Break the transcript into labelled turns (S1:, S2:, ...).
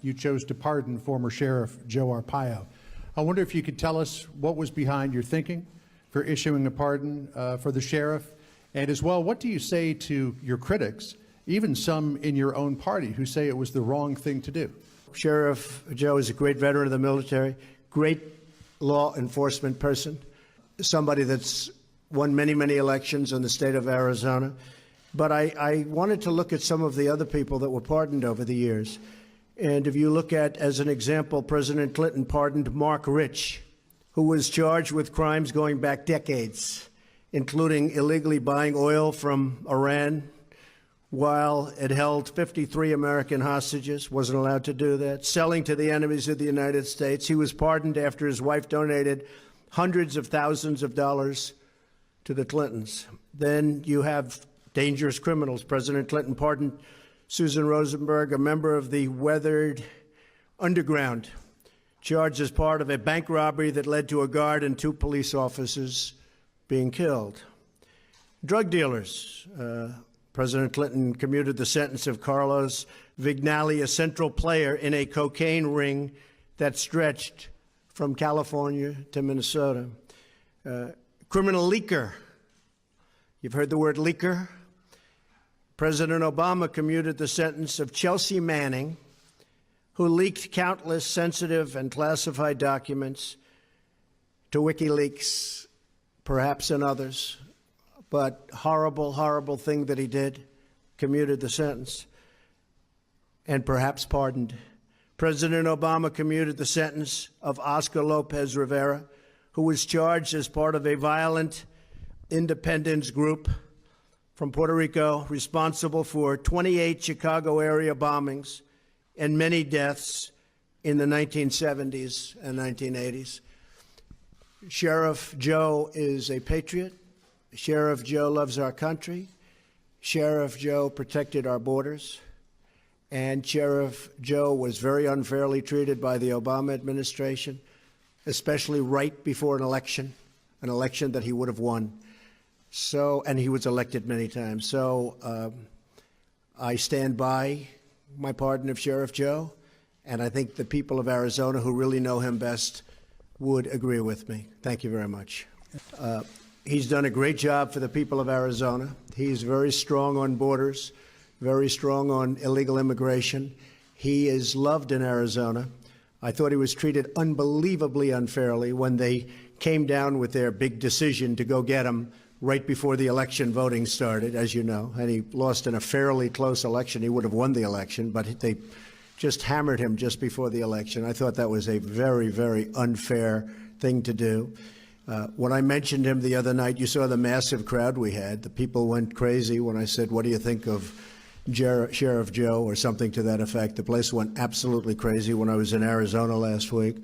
S1: you chose to pardon former Sheriff Joe Arpaio. I wonder if you could tell us what was behind your thinking for issuing a pardon for the sheriff, and as well, what do you say to your critics, even some in your own party, who say it was the wrong thing to do?
S2: Sheriff Joe is a great veteran of the military, great law enforcement person, somebody that's won many, many elections in the state of Arizona. But I wanted to look at some of the other people that were pardoned over the years. And if you look at, as an example, President Clinton pardoned Mark Rich, who was charged with crimes going back decades, including illegally buying oil from Iran while it held 53 American hostages, wasn't allowed to do that, selling to the enemies of the United States. He was pardoned after his wife donated hundreds of thousands of dollars to the Clintons. Then you have dangerous criminals. President Clinton pardoned Susan Rosenberg, a member of the weathered underground, charged as part of a bank robbery that led to a guard and 2 police officers being killed. Drug dealers. President Clinton commuted the sentence of Carlos Vignali, a central player in a cocaine ring that stretched from California to Minnesota. Criminal leaker. You've heard the word leaker? President Obama commuted the sentence of Chelsea Manning, who leaked countless sensitive and classified documents to WikiLeaks, perhaps and others. But horrible, horrible thing that he did, commuted the sentence, and perhaps pardoned. President Obama commuted the sentence of Oscar Lopez Rivera, who was charged as part of a violent independence group from Puerto Rico, responsible for 28 Chicago area bombings and many deaths in the 1970s and 1980s. Sheriff Joe is a patriot. Sheriff Joe loves our country. Sheriff Joe protected our borders. And Sheriff Joe was very unfairly treated by the Obama administration, especially right before an election that he would have won. So, and he was elected many times. So I stand by my pardon of Sheriff Joe, and I think the people of Arizona who really know him best would agree with me. Thank you very much. He's done a great job for the people of Arizona. He's very strong on borders, very strong on illegal immigration. He is loved in Arizona. I thought he was treated unbelievably unfairly when they came down with their big decision to go get him right before the election voting started, as you know, and he lost in a fairly close election. He would have won the election, but they just hammered him just before the election. I thought that was a very, very unfair thing to do. When I mentioned him the other night, you saw the massive crowd we had. The people went crazy when I said, what do you think of Sheriff Joe, or something to that effect. The place went absolutely crazy when I was in Arizona last week.